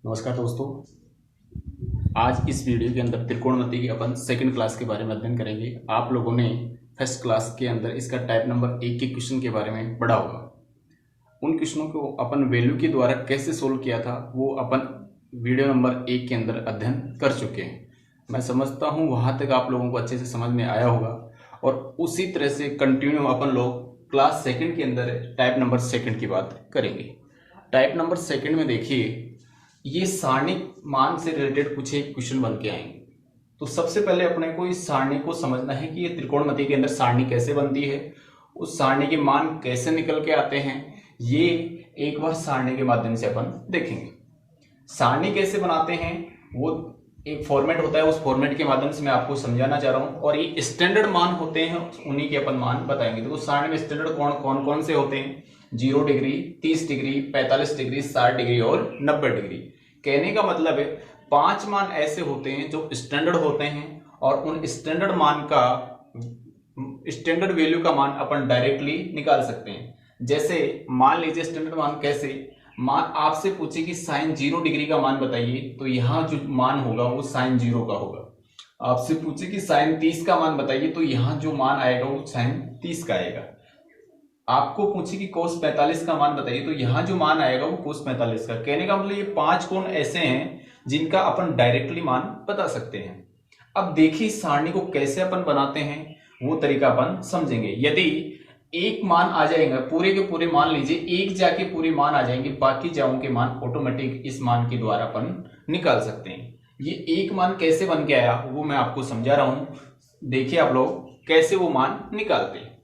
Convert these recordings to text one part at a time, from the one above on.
नमस्कार दोस्तों। आज इस वीडियो के अंदर त्रिकोणमिति की अपन सेकंड क्लास के बारे में अध्ययन करेंगे। आप लोगों ने फर्स्ट क्लास के अंदर इसका टाइप नंबर 1 के क्वेश्चन के बारे में पढ़ा होगा। उन क्वेश्चनों को अपन वैल्यू के द्वारा कैसे सोल्व किया था वो अपन वीडियो नंबर 1 के अंदर अध्ययन कर चुके हैं। मैं समझता हूँ वहाँ तक आप लोगों को अच्छे से समझ में आया होगा और उसी तरह से कंटिन्यू अपन लोग क्लास सेकंड के अंदर टाइप नंबर सेकंड की बात करेंगे। टाइप नंबर सेकंड में देखिए, ये सारणी मान से रिलेटेड कुछ एक क्वेश्चन बन के आएंगे। तो सबसे पहले अपने को इस सारणी को समझना है कि ये त्रिकोणमिति के अंदर सारणी कैसे बनती है, उस सारणी के मान कैसे निकल के आते हैं, ये एक बार सारणी के माध्यम से अपन देखेंगे। सारणी कैसे बनाते हैं वो एक फॉर्मेट होता है, उस फॉर्मेट के माध्यम से मैं आपको समझाना चाह रहा हूँ। और ये स्टैंडर्ड मान होते हैं, उन्हीं के अपन मान बताएंगे। तो सारणी में स्टैंडर्ड कौन कौन से होते हैं? 0 डिग्री, 30 डिग्री, 45 डिग्री, 60 डिग्री और 90 डिग्री। कहने का मतलब है 5 मान ऐसे होते हैं जो स्टैंडर्ड होते हैं और उन स्टैंडर्ड मान का स्टैंडर्ड वैल्यू का मान अपन डायरेक्टली निकाल सकते हैं। जैसे मान लीजिए स्टैंडर्ड मान कैसे, मान आपसे पूछे कि साइन 0 डिग्री का मान बताइए, तो यहाँ जो मान होगा वो साइन 0 का होगा। आपसे पूछे कि साइन 30 का मान बताइए, तो यहाँ जो मान आएगा वो साइन 30 का आएगा। आपको पूछे कि कोस 45 का मान बताइए, तो यहाँ जो मान आएगा वो कोस 45 का। कहने का मतलब ये 5 कोण ऐसे हैं जिनका अपन डायरेक्टली मान बता सकते हैं। अब देखिए सारणी को कैसे अपन बनाते हैं वो तरीका अपन समझेंगे। यदि एक मान आ जाएगा, पूरे के पूरे मान लीजिए एक जाके पूरे मान आ जाएंगे, बाकी जाओं के मान ऑटोमेटिक इस मान के द्वारा अपन निकाल सकते हैं। ये एक मान कैसे बन के आया वो मैं आपको समझा रहा हूं। देखिए आप लोग कैसे वो मान निकालते हैं।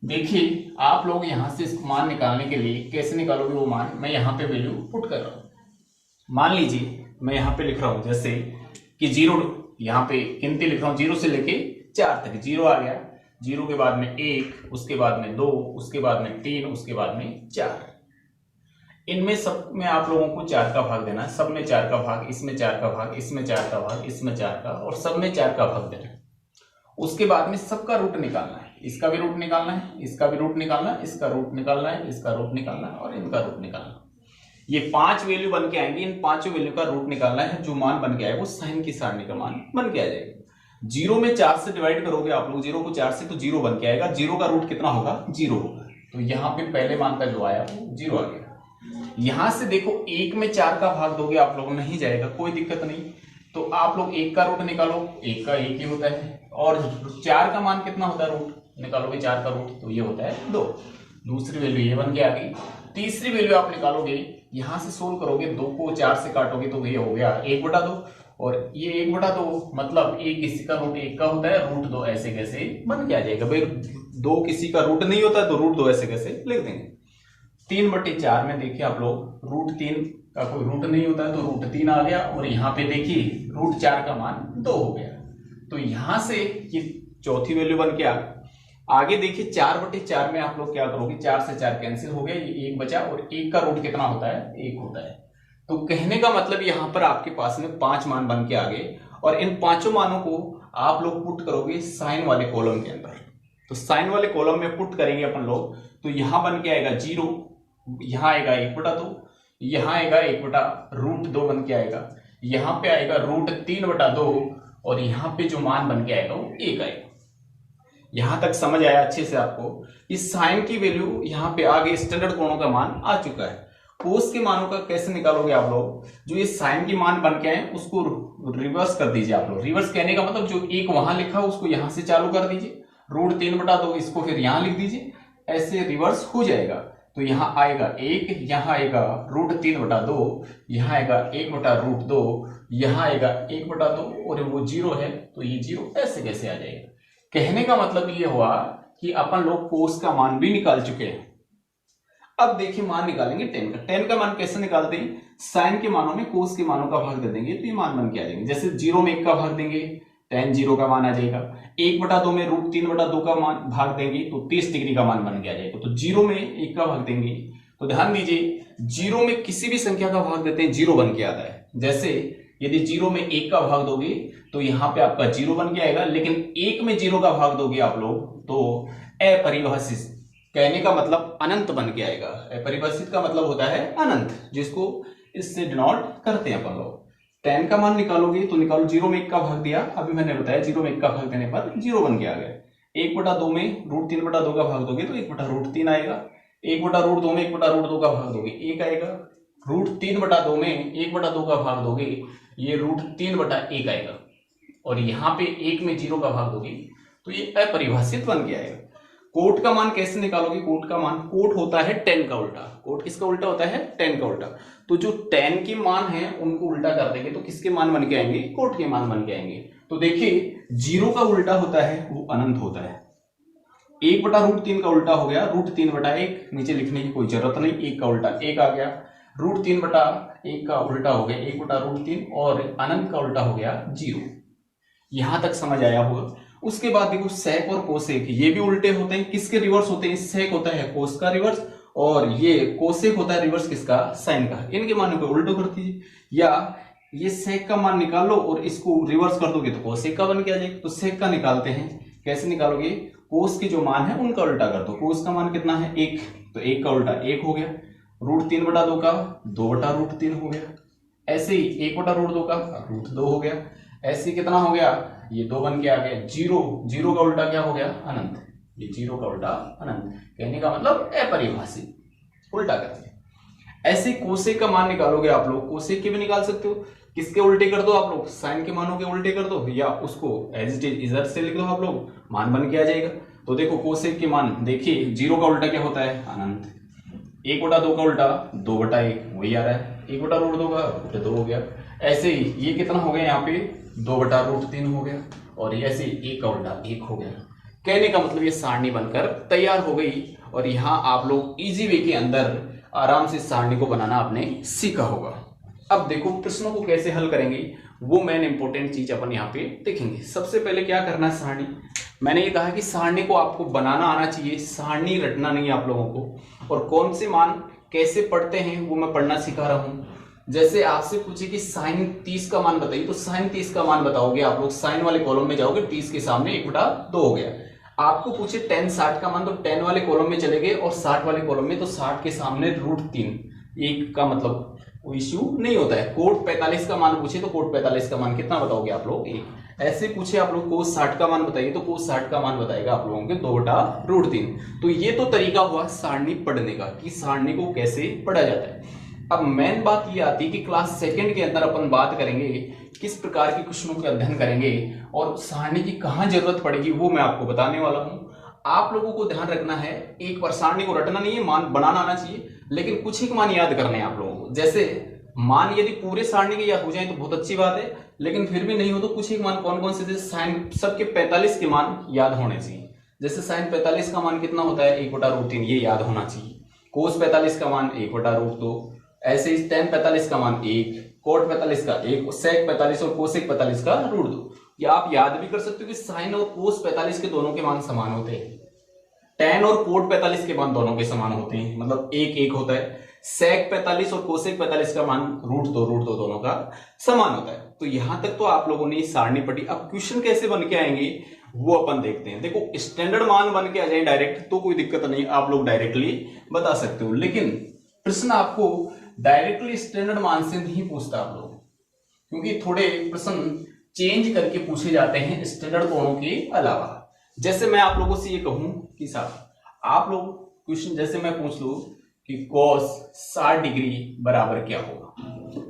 देखिए आप लोग यहां से इस मान निकालने के लिए कैसे निकालोगे वो मान, मैं यहां पे वैल्यू पुट कर रहा हूं। मान लीजिए मैं यहां पे लिख रहा हूं जैसे कि 0, यहां पे गिनती लिख रहा हूं 0 से लेके 4 तक। 0 आ गया, 0 के बाद में 1, उसके बाद में 2, उसके बाद में 3, उसके बाद में 4। इनमें सब में आप लोगों को 4 का भाग देना है। सब में 4 का भाग, इसमें 4 का भाग, इसमें 4 का भाग, इसमें 4 का, और सब में 4 का भाग देना है। उसके बाद में सबका रूट निकालना है। इसका भी रूट निकालना है, इसका भी रूट निकालना है, इसका रूट निकालना है, इसका रूट निकालना है और इनका रूट निकालना है। ये 5 वैल्यू बन के आएंगी। इन 5 वैल्यू का रूट निकालना है। जो मान बन के आएगा वो साइन की सारणी का मान बन के आ जाएगा। 0 में 4 से डिवाइड करोगे आप लोग, 0 को 4 से, तो 0 बन के आएगा। 0 का रूट कितना होगा? 0 होगा। तो यहाँ पे पहले मान का जो आया वो 0 आ गया। यहां से देखो 1 में 4 का भाग दोगे आप लोग, नहीं जाएगा, कोई दिक्कत नहीं। तो आप लोग 1 का रूट निकालो, 1 का 1 ही होता है। और 4 का मान कितना होता है? रूट निकालोगे 4 का रूट, तो ये होता है 2। दूसरी वैल्यू ये बन के आ गई। तीसरी वैल्यू आप निकालोगे, यहां से सोल्व करोगे, 2 को 4 से काटोगे तो ये हो गया 1/2। और ये 1/2 मतलब एक किसी का रूट 1 का होता है, रूट 2 ऐसे कैसे बन के आ जाएगा। भाई 2 किसी का रूट नहीं होता तो रूट 2 ऐसे कैसे लिख देंगे। 3/4 में देखिए आप लोग, रूट 3 का कोई रूट नहीं होता है तो रूट 3 आ गया। और यहाँ पे देखिए रूट 4 का मान 2 हो गया। तो यहां से ये चौथी वैल्यू बन के आ गई। आगे देखिए 4/4 में आप लोग क्या करोगे, 4 से 4 कैंसिल हो गया, ये 1 बचा। और 1 का रूट कितना होता है? 1 होता है। तो कहने का मतलब यहाँ पर आपके पास में 5 मान बन के आ गए। और इन 5 मानों को आप लोग पुट करोगे साइन वाले कॉलम के अंदर। तो साइन वाले कॉलम में पुट करेंगे अपन लोग, तो यहां बन के आएगा 0, यहां आएगा 1/2, यहां आएगा 1/√2 बन के आएगा, यहां पे आएगा √3/2 और यहां पे जो मान बन के आएगा वो 1 आएगा। यहां तक समझ आया अच्छे से आपको? इस साइन की वैल्यू यहां पे आगे स्टैंडर्ड कोणों का मान आ चुका है। कोस के मानों का कैसे निकालोगे आप लोग? जो ये साइन की मान बन के आए उसको रिवर्स कर दीजिए आप लोग। रिवर्स कहने का मतलब जो 1 वहां लिखा उसको यहां से चालू कर दीजिए, √3/2 इसको फिर यहां लिख दीजिए, ऐसे रिवर्स हो जाएगा। तो यहां आएगा 1, यहां आएगा √3/2, यहां आएगा 1/√2, यहां आएगा 1/2 और वो 0 है तो ये 0 ऐसे कैसे आ जाएगा। कहने का मतलब ये हुआ कि अपन लोग कोस का मान भी निकाल चुके हैं। अब देखिए मान निकालेंगे टेन का। टेन का मान कैसे निकालते हैं? साइन के मानों में कोस के मानों का भाग दे देंगे तो ये मान बन के आ जाएंगे। जैसे 0 में 1 का भाग देंगे, tan 0 का मान आ जाएगा। 1/2 में √3/2 का मान भाग देंगे तो 30 डिग्री का मान बन के आ जाएगा। तो 0 में 1 का भाग देंगे तो ध्यान दीजिए 0 में किसी भी संख्या का भाग देते हैं 0 बन के आता है। जैसे यदि 0 में 1 का भाग दोगे तो यहां पे आपका 0 बन के आएगा, लेकिन 1 में 0 का भाग दोगे आप लोग तो अपरिभाषित, कहने का मतलब अनंत बन के आएगा। अपरिभाषित का मतलब होता है अनंत, जिसको इससे डिनोट करते हैं अपन लोग। 10 का मान निकालोगे तो निकालो, 0 में 1 का भाग दिया, अभी मैंने बताया 0 में 1 का भाग देने पर 0 बन के आ गया। 1/2 में √3/2 का भाग दोगे तो 1/√3 आएगा। 1/√2 में 1/√2 का भाग दोगे 1 आएगा। √3/2 में 1/2 का भाग दोगे ये √3/1 आएगा। और यहाँ पे 1 में 0 का भाग दोगे तो ये अपरिभाषित बन के आएगा। कोट का मान कैसे निकालोगे? कोट का मान, कोट होता है 10 का उल्टा। कोट किसका उल्टा होता है? 10 का उल्टा। तो जो 10 के मान है उनको उल्टा कर देंगे तो किसके मान बन के आएंगे? कोट के मान बन के आएंगे। तो देखिए 0 का उल्टा होता है वो अनंत होता है। 1/√3 का उल्टा हो गया √3/1, नीचे लिखने की कोई जरूरत नहीं, 1 का उल्टा 1 आ गया। √3/1 का उल्टा हो गया 1/√3 और अनंत का उल्टा हो गया 0। यहां तक समझ आया होगा। उसके बाद देखो सेक और कोसेक, ये भी उल्टे होते हैं। किसके रिवर्स होते हैं? सेक होता है कोस का रिवर्स और ये कोसेक होता है रिवर्स किसका? साइन का। इनके मानों को उल्टो कर दीजिए, या ये सेक का मान निकाल लो और इसको रिवर्स कर दोगे तो कोसेक का बन के आ जाएगा। तो सेक का निकालते हैं, कैसे निकालोगे? कोस के जो मान है उनका उल्टा कर दो। कोस का मान कितना है? 1, तो 1 का उल्टा 1 हो गया। √3/2 का 2/√3 हो गया। ऐसे ही 1/√2 का √2 हो गया। ऐसे कितना हो गया? ये 2 बन के आ गया। 0 का उल्टा क्या हो गया? अनंत। ये 0 का उल्टा अनंत, कहने का मतलब अपरिभाषित, उल्टा कर दिया। ऐसे कोसेक का मान निकालोगे आप लोग, कोसेक के भी निकाल सकते हो। किसके उल्टे कर दो आप लोग? साइन के मानों के उल्टे कर दो, या उसको एज इट इज इधर से लिख दो आप लोग, मान बन के आ जाएगा। तो देखो कोसेक के मान देखिए, 0 का उल्टा क्या होता है? अनंत। 1/2 का उल्टा 2/1 वही आ रहा है। 1/√2 का √2 हो गया। ऐसे ही ये कितना हो गया? यहाँ पे 2/√3 हो गया। और ऐसे 1 का उल्टा 1 हो गया। कहने का मतलब ये सारणी बनकर तैयार हो गई। और यहाँ आप लोग इजी वे के अंदर आराम से सारणी को बनाना आपने सीखा होगा। अब देखो प्रश्नों को कैसे हल करेंगे वो मेन इंपॉर्टेंट चीज अपन यहाँ पे देखेंगे। सबसे पहले क्या करना है? सारणी, मैंने ये कहा कि सारणी को आपको बनाना आना चाहिए, सारणी रटना नहीं है आप लोगों को। और कौन से मान कैसे पढ़ते हैं वो मैं पढ़ना सिखा रहा हूं। जैसे आपसे पूछे कि साइन 30 का मान बताइए, तो साइन 30 का मान बताओगे आप लोग, साइन वाले कॉलम में जाओगे, 30 के सामने 1/2 हो गया। आपको पूछे tan 60 का मान, तो tan वाले कॉलम में चले गए, और 60 वाले कॉलम में, तो 60 के सामने √3, 1 का मतलब कोई इश्यू नहीं होता है। कोट 45 का मान पूछे तो कोट 45 का मान कितना बताओगे आप लोग? 1। ऐसे पूछे आप लोग कोस 60 का मान बताइए, तो कोस 60 का मान बताएगा आप लोगों के 2/√3। तो ये तो तरीका हुआ सारणी पढ़ने का कि सारणी को कैसे पढ़ा जाता है। अब मेन बात ये आती है कि क्लास सेकंड के अंदर अपन बात करेंगे किस प्रकार के क्वेश्चनों के अध्ययन करेंगे और सारणी की कहां जरूरत पड़ेगी वो मैं आपको बताने वाला हूं। आप लोगों को ध्यान रखना है, एक बार सारणी को रटना नहीं है, मान बनाना आना चाहिए, लेकिन कुछ ही मान याद करने हैं आप लोगों को। जैसे मान यदि पूरे सारणी के याद हो जाए तो बहुत अच्छी बात है, लेकिन फिर भी नहीं हो तो कुछ ही मान कौन कौन से, जैसे साइन सबके 45 के मान याद होने चाहिए। जैसे साइन 45 का मान कितना होता है? 1/√3, ये याद होना चाहिए। कोस 45 का मान 1/√2, ऐसे ही tan 45 का मान 1, कोट 45 का 1, सेक 45 और कोसेक 45 का √2। या आप याद भी कर सकते हो कि साइन और कोस 45 के दोनों के मान समान होते हैं। tan और कोट 45 के मान दोनों के समान होते हैं, मतलब 1 होता है। सेक 45 और कोसेक 45 का मान √2 दोनों का समान होता है। तो यहां तक तो आप लोगों ने सारणी पढ़ी। अब क्वेश्चन कैसे बन के आएंगे वो अपन देखते हैं। देखो स्टैंडर्ड मान बन के आ जाए डायरेक्ट तो कोई दिक्कत नहीं, आप लोग डायरेक्टली बता सकते हो, लेकिन प्रश्न आपको डायरेक्टली स्टैंडर्ड मान से नहीं पूछता आप लोग, क्योंकि थोड़े प्रश्न चेंज करके पूछे जाते हैं स्टैंडर्ड कोणों के अलावा। जैसे मैं आप लोगों से ये कहूं कि साहब आप लोग क्वेश्चन जैसे मैं पूछ लूं कि cos 60 डिग्री बराबर क्या होगा,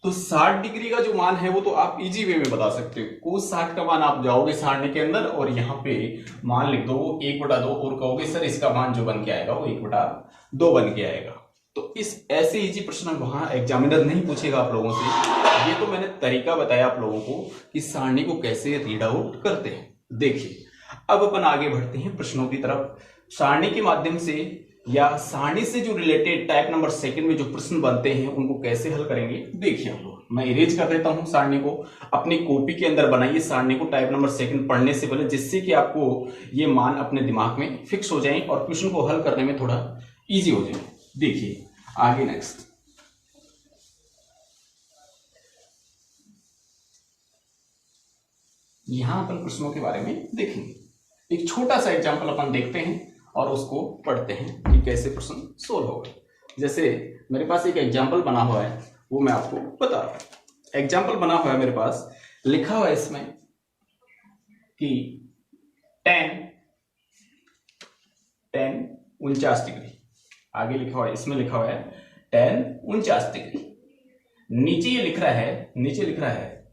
तो 60 डिग्री का जो मान है वो तो आप इजी वे में बता सकते हो। cos 60 का मान आप जाओगे सारणी के अंदर और यहाँ पे मान लिख दो 1/2 और कहोगे सर इसका मान जो बन के आएगा वो 1/2 बन के आएगा। तो इस ऐसे इजी प्रश्न वहां एग्जामिनर नहीं पूछेगा आप लोगों से। ये तो मैंने तरीका बताया आप लोगों को कि सारणी को कैसे रीड आउट करते हैं। देखिए अब अपन आगे बढ़ते हैं प्रश्नों की तरफ। सारणी के माध्यम से या सारणी से जो रिलेटेड टाइप नंबर सेकंड में जो प्रश्न बनते हैं उनको कैसे हल करेंगे देखिए हम लोग। मैं इरेज कर देता हूं सारणी को, अपनी कॉपी के अंदर बनाइए सारणी को टाइप नंबर सेकंड पढ़ने से पहले, जिससे कि आपको ये मान अपने दिमाग में फिक्स हो जाए और क्वेश्चन को हल करने में थोड़ा ईजी हो जाए। देखिए आगे नेक्स्ट, यहां अपन प्रश्नों के बारे में देखेंगे। एक छोटा सा एग्जांपल अपन देखते हैं और उसको पढ़ते हैं कि कैसे प्रश्न सोल्व होगा। जैसे मेरे पास एक एग्जाम्पल बना हुआ है, वो मैं आपको बता रहा हूं। एग्जाम्पल बना हुआ है मेरे पास, लिखा हुआ है इसमें कि tan 49 डिग्री, आगे लिखा हुआ है, इसमें लिखा हुआ है tan 49 डिग्री। नीचे ये लिख रहा है, नीचे लिख रहा है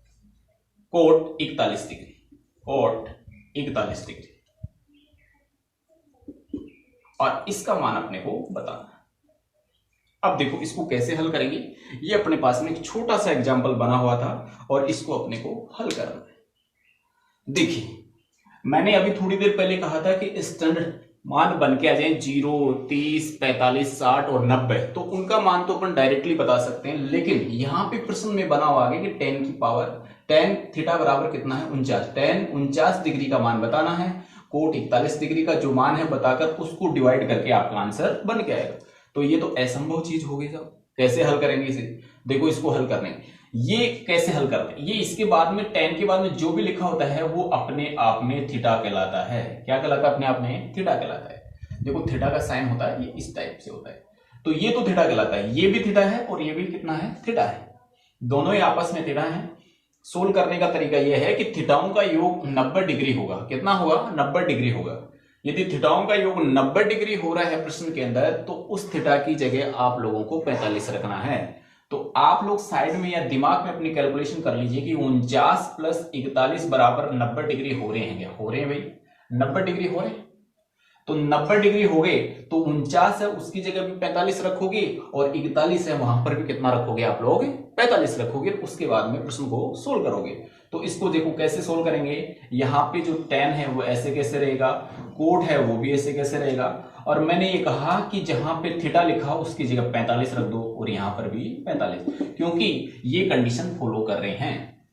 cot 41 डिग्री, cot 41 डिग्री, और इसका मान अपने को बताना। अब देखो इसको कैसे हल करेंगे। ये अपने पास में एक छोटा सा एग्जांपल बना हुआ था और इसको अपने को हल करना है। देखिए मैंने अभी थोड़ी देर पहले कहा था कि स्टैंडर्ड मान बन के आ जाए 0, 30, 45, 60 और 90, तो उनका मान तो अपन डायरेक्टली बता सकते हैं, लेकिन यहां पे प्रश्न में बना हुआ आगे कि tan की पावर tan थीटा बराबर कितना है 49, tan 49 डिग्री का मान बताना है। कोट 41 डिग्री का जो मान है बताकर उसको डिवाइड करके आपका आंसर बन के आएगा। तो ये तो असंभव चीज हो गई साहब, कैसे हल करेंगे इसे। देखो इसको हल करने, ये कैसे हल करते हैं, ये इसके बाद में tan के बाद में जो भी लिखा होता है वो अपने आप में थीटा कहलाता है। क्या कहलाता है? अपने आप में थीटा कहलाता है। देखो थीटा का साइन होता है ये इस टाइप से होता है, तो ये तो थीटा कहलाता है, ये भी थीटा है और ये भी कितना है? थीटा है, दोनों ही आपस में थीटा है। सोल्व करने का तरीका यह है कि थीटाओं का योग 90 डिग्री होगा। कितना होगा? 90 डिग्री होगा। यदि थीटाओं का योग 90 डिग्री हो रहा है प्रश्न के अंदर, तो उस थीटा की जगह आप लोगों को 45 रखना है। तो आप लोग साइड में या दिमाग में अपनी कैलकुलेशन कर लीजिए कि 49 प्लस 41 बराबर 90 डिग्री हो रहे हैं। क्या हो रहे हैं भाई? 90 डिग्री हो रहे हैं। तो 90 डिग्री हो गए तो 49 है उसकी जगह भी 45 रखोगे, और 41 है वहां पर भी कितना रखोगे आप लोग? 45 रखोगे। उसके बाद में प्रश्न को सोल्व करोगे। तो इसको देखो कैसे सोल्व करेंगे। यहाँ पे जो tan है वो ऐसे कैसे रहेगा, कोट है वो भी ऐसे कैसे रहेगा, और मैंने ये कहा कि जहां पे थीटा लिखा उसकी जगह 45 रख दो और यहां पर भी 45, क्योंकि ये कंडीशन फॉलो कर रहे हैं।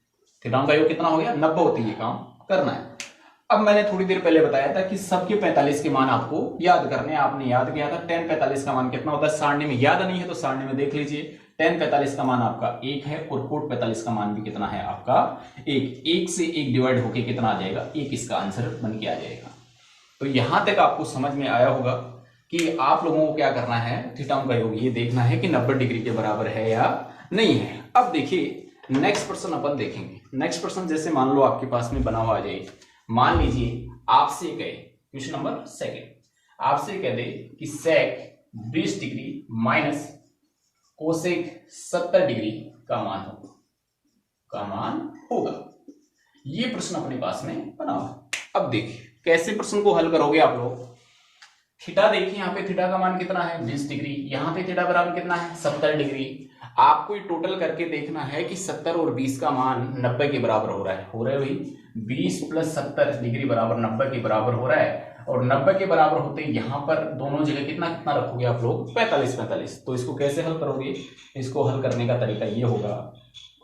थीटा का योग कितना हो गया? 90 होती है, ये काम करना है। अब मैंने थोड़ी देर पहले बताया था कि सबके 45 के मान आपको याद करने हैं। आपने याद किया था tan 45 का मान कितना होता है सारणी में, याद नहीं है तो सारणी में देख लीजिए। tan 45 का मान आपका 1 है और कोट 45 का मान भी कितना है आपका? 1। 1 से 1 डिवाइड होके कितना आ जाएगा? 1 इसका आंसर बन के आ जाएगा। तो यहां तक आपको समझ में आया होगा कि आप लोगों को क्या करना है, थीटाओं का योग ये देखना है कि 90 डिग्री के बराबर है या नहीं है। अब देखिए नेक्स्ट प्रश्न अपन देखेंगे। नेक्स्ट प्रश्न जैसे मान लो आपके पास में बना हुआ आ जाए, मान लीजिए आपसे कहे क्वेश्चन नंबर सेकंड, आपसे कह दे कि सेक 20 डिग्री माइनस कोसेक 70 डिग्री का मान होगा। ये प्रश्न अपने पास में बना हुआ। अब देखिए कैसे प्रश्न को हल करोगे आप लोग। थीटा देखिए, यहाँ पे थीटा का मान कितना है? 20 डिग्री। यहाँ पे थीटा बराबर कितना है? 70 डिग्री। आपको टोटल करके देखना है कि 70 और 20 का मान 90 के बराबर हो रहा है। हो रहा है भाई, 20 प्लस 70 डिग्री बराबर 90 के बराबर हो रहा है। और 90 के बराबर होते यहाँ पर दोनों जगह कितना कितना रखोगे आप लोग? 45 45। तो इसको कैसे हल करोगे? इसको हल करने का तरीका ये होगा,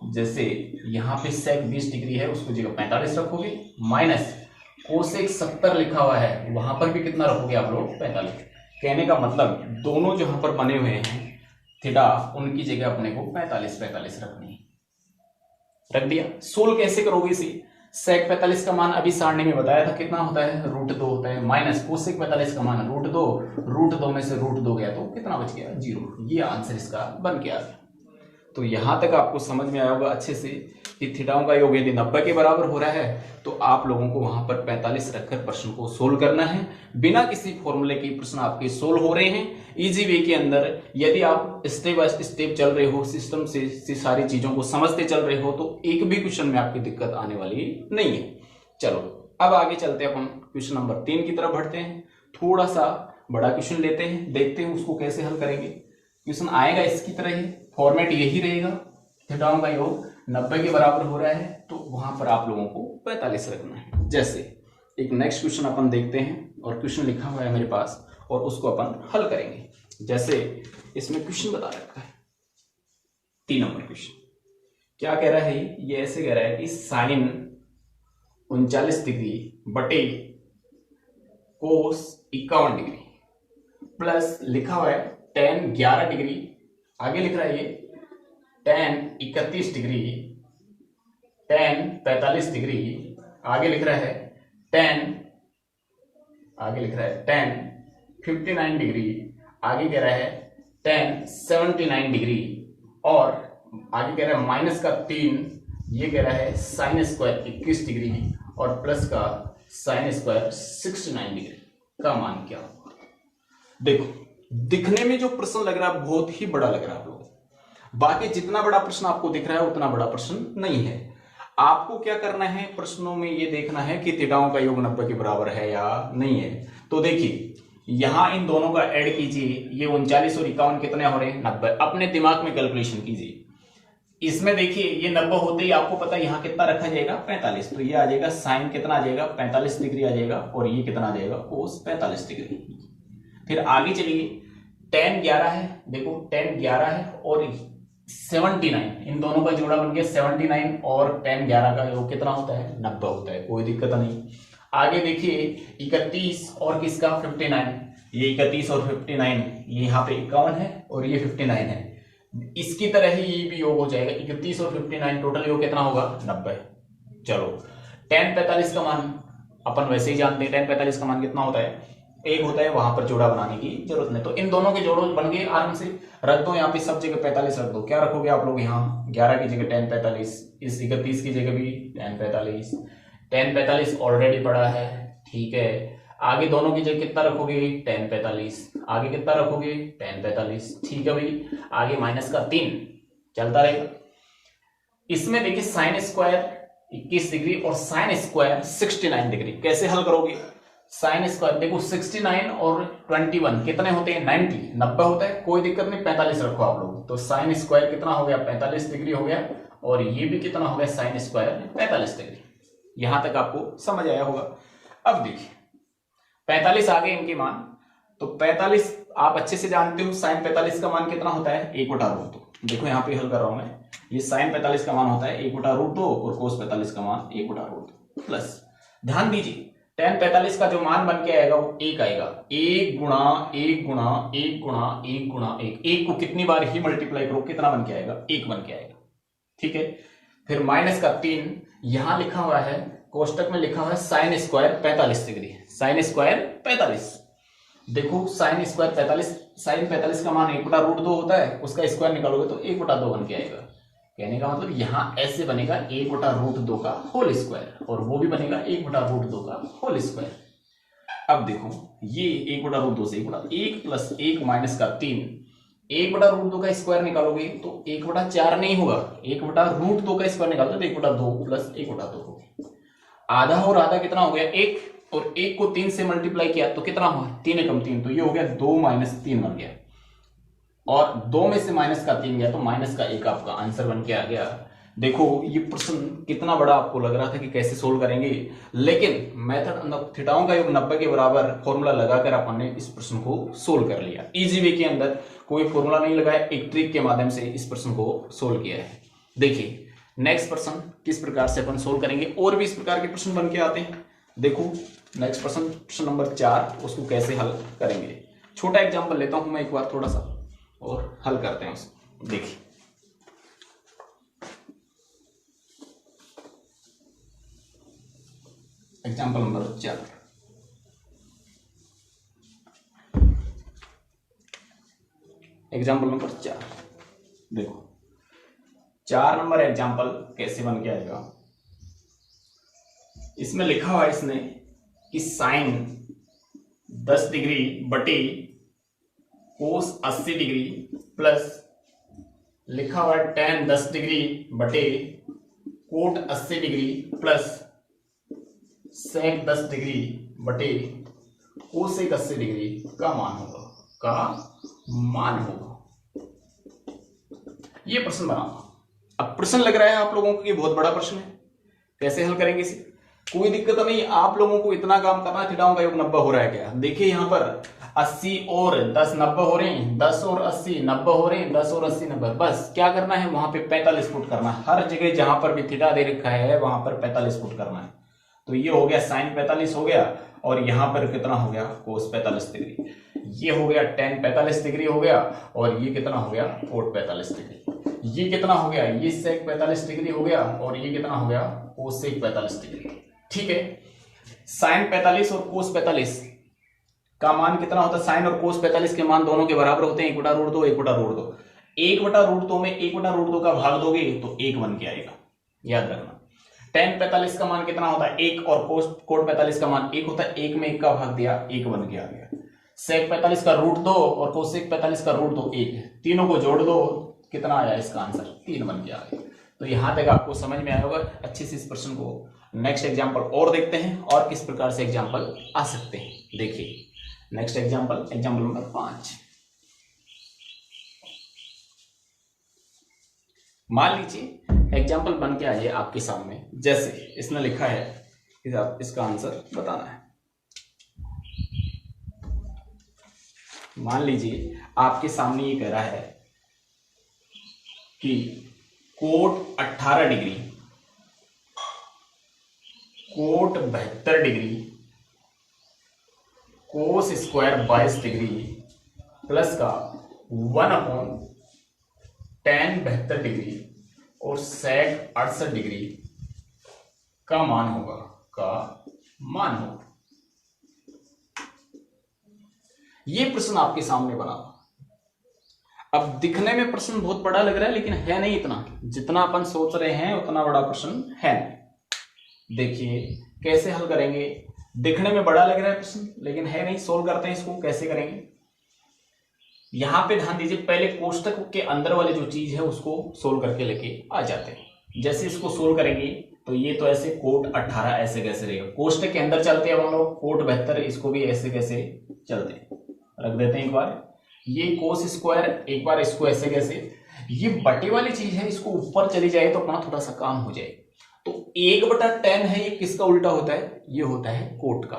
जैसे यहाँ पे सेक 20 डिग्री है उसको जगह 45 रखोगे, माइनस कोसेक 70 लिखा हुआ है वहां पर भी कितना रखोगे आप लोग? 45। कहने का मतलब दोनों जहां पर बने हुए हैं थीटा, उनकी जगह अपने को 45 45 रखनी है। रख दिया। सोल्व कैसे करोगे इसे? सेक 45 का मान अभी सारणी में बताया था कितना होता है? √2 होता है, माइनस कोसेक 45 का मान √2 में से √2 गया तो कितना बच गया? 0। ये आंसर इसका बन के आ गया। तो यहां तक आपको समझ में आया होगा अच्छे से कि थीटाओं का योग यदि 90 के बराबर हो रहा है तो आप लोगों को वहां पर 45 रखकर प्रश्न को सोल्व करना है। बिना किसी फॉर्मूले के प्रश्न आपके सोल्व हो रहे हैं इजी वे के अंदर। यदि आप स्टेप बाय स्टेप चल रहे हो, सिस्टम से सारी चीजों को समझते चल रहे हो, तो एक भी क्वेश्चन में आपकी दिक्कत आने वाली नहीं है। चलो अब आगे चलते हैं, अपन क्वेश्चन नंबर 3 की तरफ बढ़ते हैं। थोड़ा सा बड़ा क्वेश्चन लेते हैं, देखते हैं उसको कैसे हल करेंगे। क्वेश्चन आएगा इसकी तरह ही, फॉर्मेट यही रहेगा। थीटाओं का योग 90 के बराबर हो रहा है तो वहां पर आप लोगों को 45 रखना है। जैसे एक नेक्स्ट क्वेश्चन अपन देखते हैं, और क्वेश्चन लिखा हुआ है मेरे पास और उसको अपन हल करेंगे। जैसे इसमें क्वेश्चन बता रखा है 3 नंबर क्वेश्चन। क्या कह रहा है? ये ऐसे कह रहा है कि साइन 39 डिग्री बटे कोस 51 डिग्री प्लस लिखा हुआ है tan 11 डिग्री, आगे लिख रहा है ये tan 31 डिग्री, tan 45 डिग्री, आगे लिख रहा है tan 59 डिग्री, आगे कह रहा है tan 79 डिग्री, और आगे कह रहा है माइनस का 3, ये कह रहा है साइन स्क्वायर 21 डिग्री, और प्लस का साइन स्क्वायर 69 डिग्री का मान क्या होगा। देखो दिखने में जो प्रश्न लग रहा है बहुत ही बड़ा लग रहा है आप लोगों को, बाकी जितना बड़ा प्रश्न आपको दिख रहा है उतना बड़ा प्रश्न नहीं है। आपको क्या करना है, प्रश्नों में ये देखना है कि थीटाओं का योग 90 के बराबर है या नहीं है। तो देखिए यहां इन दोनों का ऐड कीजिए, ये 39 और 51 कितने हो रहे हैं 90। अपने दिमाग में कैलकुलेशन कीजिए। इसमें देखिए ये 90 होते ही आपको पता है यहाँ कितना रखा जाएगा 45, तो ये आ जाएगा साइन कितना आ जाएगा 45 डिग्री आ जाएगा, और ये कितना आ जाएगा कोस 45 डिग्री। फिर आगे चलिए tan 11 है, देखो tan 11 है और 79, इन दोनों का जोड़ा बन गया 79, और tan 11 का योग कितना होता है 90 होता है, कोई दिक्कत नहीं। आगे देखिए 31 और किसका 59, ये 31 और 59, ये यहाँ पे 51 है और ये 59 है। इसकी तरह ही ये भी योग हो जाएगा 31 और 59, टोटल योग कितना होगा 90। चलो tan 45 का मान अपन वैसे ही जानते हैं, tan 45 का मान कितना होता है 1 होता है, वहां पर जोड़ा बनाने की जरूरत नहीं। तो इन दोनों के जोड़ों बन गए आराम से, रख दो यहाँ पे सब जगह 45 रख दो। क्या रखोगे आप लोग यहाँ 11 की जगह tan 45, इस 31 की जगह भी tan 45, tan 45 ऑलरेडी पड़ा है, ठीक है। आगे दोनों की जगह कितना रखोगे tan 45, आगे कितना रखोगे tan 45, ठीक है भाई। आगे माइनस का 3 चलता रहेगा। इसमें देखिए साइन स्क्वायर 21 डिग्री और साइन स्क्वायर 69 डिग्री, कैसे हल करोगे। साइन स्क्वायर देखो 69 और 21 कितने होते हैं 90 होता है, कोई दिक्कत नहीं 45 रखो आप लोग। तो साइन स्क्वायर कितना हो गया 45 डिग्री हो गया, और ये भी कितना हो गया साइन स्क्वायर 45 डिग्री। यहां तक आपको समझ आया होगा। अब देखिए 45 आ गए इनके मान, तो 45 आप अच्छे से जानते हो, साइन 45 का मान कितना होता है 1/√2। देखो यहाँ पे हल कर रहा हूं मैं, ये साइन 45 का मान होता है 1/√2 और कोस 45 का मान 1/√2 प्लस, ध्यान दीजिए tan 45 का जो मान बन के आएगा वो 1 आएगा, 1 गुणा 1 गुणा 1 गुणा 1 गुणा 1, 1 को कितनी बार ही मल्टीप्लाई करो कितना बन के आएगा 1 बन के आएगा, ठीक है। फिर माइनस का 3, यहां लिखा हुआ है कोष्टक में लिखा हुआ है sine square 45 degree, sine square 45। देखो साइन स्क्वायर 45, साइन 45 का मान 1/√2 होता है, उसका स्क्वायर निकालोगे तो 1/2 बन के आएगा। कहने का मतलब यहां ऐसे बनेगा 1/√2 का होल स्क्वायर, और वो भी बनेगा 1/√2 का होल स्क्वायर। अब देखो ये 1/√2 से 1 प्लस 1 माइनस का 3, 1/√2 का स्क्वायर निकालोगे तो 1/4 नहीं होगा, 1/√2 का स्क्वायर निकालोगे तो 1/2 प्लस 1/2 होगा। आधा और आधा कितना हो गया 1, और 1 को 3 से मल्टीप्लाई किया तो कितना हुआ 3 एकम 3, तो ये हो गया 2 - 3 बन गया, और 2 में से माइनस का 3 गया तो माइनस का 1 आपका आंसर बन के आ गया। देखो ये प्रश्न कितना बड़ा आपको लग रहा था कि कैसे सोल्व करेंगे, लेकिन मेथड थीटाओं का योग 90 के बराबर फॉर्मूला लगाकर अपन ने इस प्रश्न को सोल्व कर लिया। इजी वे के अंदर कोई फॉर्मूला नहीं लगाया, एक ट्रिक के माध्यम से इस प्रश्न को सोल्व किया है। देखिए नेक्स्ट प्रश्न किस प्रकार से अपन सोल्व करेंगे, और भी इस प्रकार के प्रश्न बन के आते हैं। देखो नेक्स्ट प्रश्न नंबर 4, उसको कैसे हल करेंगे। छोटा एग्जाम्पल लेता हूं मैं एक बार थोड़ा सा और हल करते हैं उसको। देखिए एग्जाम्पल नंबर 4, एग्जाम्पल नंबर 4 देखो 4 नंबर एग्जाम्पल कैसे बन के आएगा। इसमें लिखा हुआ है इसने कि साइन 10 डिग्री बटे कोस 80 डिग्री प्लस लिखा हुआ है tan 10 डिग्री बटे cot 80 degree plus sec 10 degree बटे कोसेक 80 डिग्री का मान होगा, ये प्रश्न बना। अब प्रश्न लग रहा है आप लोगों को कि बहुत बड़ा प्रश्न है, कैसे हल करेंगे इसे। कोई दिक्कत नहीं, आप लोगों को इतना काम करना है। थीटाओं का योग 90 हो रहा है क्या, देखिए यहां पर 80 और 10 90 हो रहे हैं, 10 और 80 90 हो रहे हैं, 10 और 80 90। बस क्या करना है वहां पे 45 फुट करना है, हर जगह जहां पर भी थीटा दे रखा है वहां पर 45 फुट करना है। तो ये हो गया साइन 45 हो गया, और यहां पर कितना हो गया कोस 45 डिग्री, ये हो गया tan 45 डिग्री हो गया, और ये कितना हो गया कोट 45 डिग्री, ये कितना हो गया ये सेक 45 डिग्री हो गया, और ये कितना हो गया कोसेक 45 डिग्री, ठीक है। साइन 45 और कोस 45 का मान कितना होता है, साइन और कोस 45 के मान दोनों के बराबर होते हैं, 1/√2 1/√2। 1/√2 में 1/√2 का भाग दोगे तो 1 बन के आएगा, याद रखना। tan 45 का मान कितना होता है 1 और कोट 45 का मान 1 होता है, 1 में 1 का भाग दिया 1 बन के आ गया। sec 45 का √2 और कोसेक 45 का √2 1 है, तीनों को जोड़ दो कितना आया इसका आंसर 3 बन के आ गया। तो यहां तक आपको समझ में आया होगा अच्छे से इस प्रश्न को। नेक्स्ट एग्जांपल और देखते हैं और किस प्रकार से एग्जांपल आ सकते हैं। देखिए नेक्स्ट एग्जांपल नंबर 5। मान लीजिए एग्जांपल बन के आइए आपके सामने, जैसे इसने लिखा है कि आप इसका आंसर बताना है। मान लीजिए आपके सामने ये कह रहा है कि cot 18 degree, cot 72 degree, cos square 22 degree plus का 1/tan 72 डिग्री और sec 68 डिग्री का मान होगा, ये प्रश्न आपके सामने बना। अब दिखने में प्रश्न बहुत बड़ा लग रहा है लेकिन है नहीं इतना, जितना अपन सोच रहे हैं उतना बड़ा प्रश्न है नहीं। देखिए कैसे हल करेंगे, दिखने में बड़ा लग रहा है प्रश्न लेकिन है नहीं, सोल्व करते हैं इसको। कैसे करेंगे, यहां पे ध्यान दीजिए, पहले कोष्टक के अंदर वाली जो चीज है उसको सोल्व करके लेके आ जाते हैं। जैसे इसको सोल्व करेंगे तो ये तो ऐसे कोट 18 ऐसे कैसे रहेगा, कोष्टक के अंदर चलते हैं हम लोग, कोट 72 इसको भी ऐसे कैसे चलते हैं, रख देते हैं एक बार। ये कोस स्क्वायर एक बार इसको ऐसे कैसे, ये बटे वाली चीज है, इसको ऊपर चली जाए तो अपना थोड़ा सा काम हो जाए। तो 1/tan है, ये किसका उल्टा होता है, ये होता है कोट का।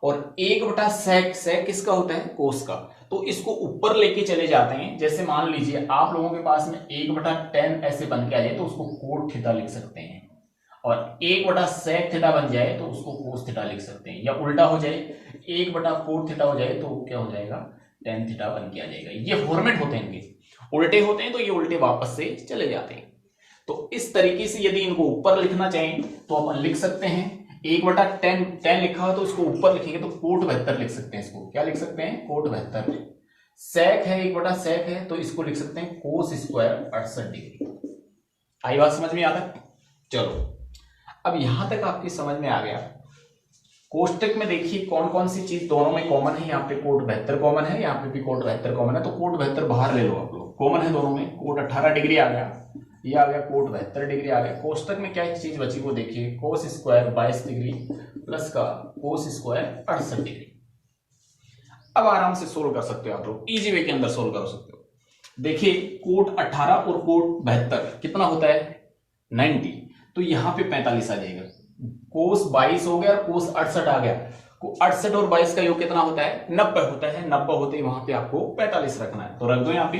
और 1/sec, sec किसका होता है, कोस का। तो इसको ऊपर लेके चले जाते हैं। जैसे मान लीजिए आप लोगों के पास में 1/tan ऐसे बन के आ जाए तो उसको कोट थीटा लिख सकते हैं, और 1/sec थीटा बन जाए तो उसको कोस थीटा लिख सकते हैं, या उल्टा हो जाए 1/cot थीटा हो जाए तो क्या हो जाएगा, tan थीटा बन के आ जाएगा। ये फॉर्मेट होते हैं इनके, उल्टे होते हैं तो ये उल्टे वापस से चले जाते हैं। तो इस तरीके से यदि इनको ऊपर लिखना चाहें तो अपन लिख सकते हैं 1/tan लिखा हो तो उसको ऊपर लिखेंगे तो कोट 72 लिख सकते हैं। इसको क्या लिख सकते हैं, कोट 72। sec है 1/sec है तो इसको लिख सकते हैं कोस स्क्वायर 68 डिग्री। आई बात समझ में आता? चलो अब यहां तक आपकी समझ में आ गया। कोष्टक में देखिए कौन कौन सी चीज दोनों में कॉमन है, यहाँ पे कोट 72 कॉमन है, यहाँ पे भी कोट 72 कॉमन है। तो कोट 72 बाहर ले लो आप लोग, कॉमन है दोनों में। कोट 18 डिग्री आ गया, ये आ गया कोट 72 डिग्री आ गया। कोष्टक में क्या चीज बची वो देखिए, कोस स्क्वायर 22 डिग्री प्लस का कोस स्क्वायर 68 डिग्री। अब आराम से सोल्व कर सकते हो आप लोग, इजी वे के अंदर सोल्व कर सकते हो। देखिए कोट 18 और कोट 72 कितना होता है 90, तो यहाँ पे 45 आ जाएगा। कोस 22 हो गया और कोस 68 आ गया। 68 और 22 का योग कितना होता है 90 होता है। 90 होते ही वहां पे आपको 45 रखना है, तो रख दो यहाँ पे,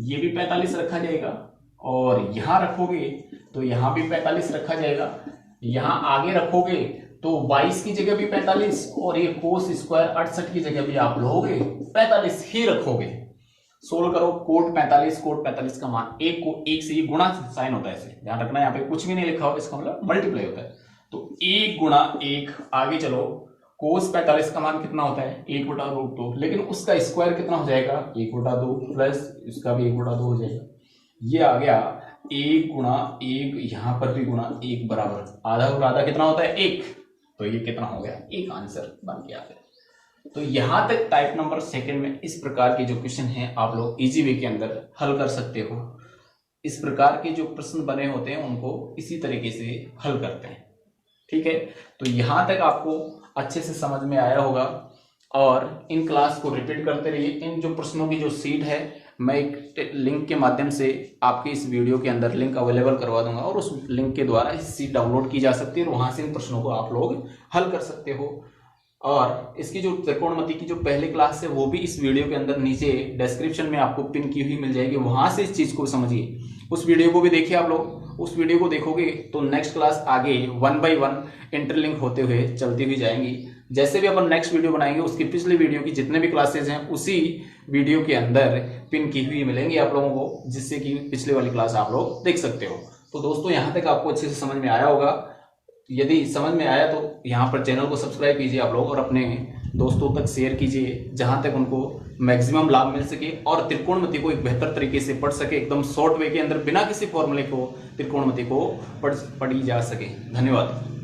ये भी 45 रखा जाएगा। और यहां रखोगे तो यहां भी 45 रखा जाएगा। यहां आगे रखोगे तो 22 की जगह भी 45 और ये कोस स्क्वायर 68 की जगह भी आप लोगे 45 ही रखोगे। सोल्व करो, कोट 45 का मान 1 को 1 से, ये गुणा साइन होता है, इसे ध्यान रखना। यहाँ पे कुछ भी नहीं लिखा होगा, इसका मतलब मल्टीप्लाई होता है। तो 1 गुणा 1, आगे चलो, कोस 45 का मान कितना होता है 1/√2, लेकिन उसका स्क्वायर कितना हो जाएगा 1/2 प्लस इसका भी 1/2 हो जाएगा। ये आ गया 1 गुणा 1, यहां पर भी गुणा 1 बराबर आधा और आधा कितना होता है 1, तो ये कितना हो गया 1 आंसर बन गया है। तो यहां तक टाइप नंबर सेकंड में इस प्रकार के जो क्वेश्चन हैं आप लोग इजी वे के अंदर हल कर सकते हो। इस प्रकार के जो प्रश्न बने होते हैं उनको इसी तरीके से हल करते हैं, ठीक है। तो यहां तक आपको अच्छे से समझ में आया होगा, और इन क्लास को रिपीट करते रहिए। इन जो प्रश्नों की जो सीट है मैं एक लिंक के माध्यम से आपके इस वीडियो के अंदर लिंक अवेलेबल करवा दूंगा, और उस लिंक के द्वारा इस सीट डाउनलोड की जा सकती है और वहां से इन प्रश्नों को आप लोग हल कर सकते हो। और इसकी जो त्रिकोणमिति की जो पहली क्लास है वो भी इस वीडियो के अंदर नीचे डिस्क्रिप्शन में आपको पिन की हुई मिल जाएगी, वहां से इस चीज को समझिए। उस वीडियो को भी देखिए आप लोग, उस वीडियो को देखोगे तो नेक्स्ट क्लास आगे 1 by 1 इंटरलिंक होते हुए चलती हुई जाएंगी। जैसे भी अपन नेक्स्ट वीडियो बनाएंगे उसकी पिछले वीडियो की जितने भी क्लासेज हैं उसी वीडियो के अंदर पिन की हुई मिलेंगी आप लोगों को, जिससे कि पिछले वाली क्लास आप लोग देख सकते हो। तो दोस्तों यहाँ तक आपको अच्छे से समझ में आया होगा। यदि समझ में आया तो यहाँ पर चैनल को सब्सक्राइब कीजिए आप लोग, और अपने दोस्तों तक शेयर कीजिए जहां तक उनको मैक्सिमम लाभ मिल सके और त्रिकोणमिति को एक बेहतर तरीके से पढ़ सके, एकदम शॉर्ट वे के अंदर बिना किसी फॉर्मूले को त्रिकोणमिति को पढ़ी जा सके। धन्यवाद।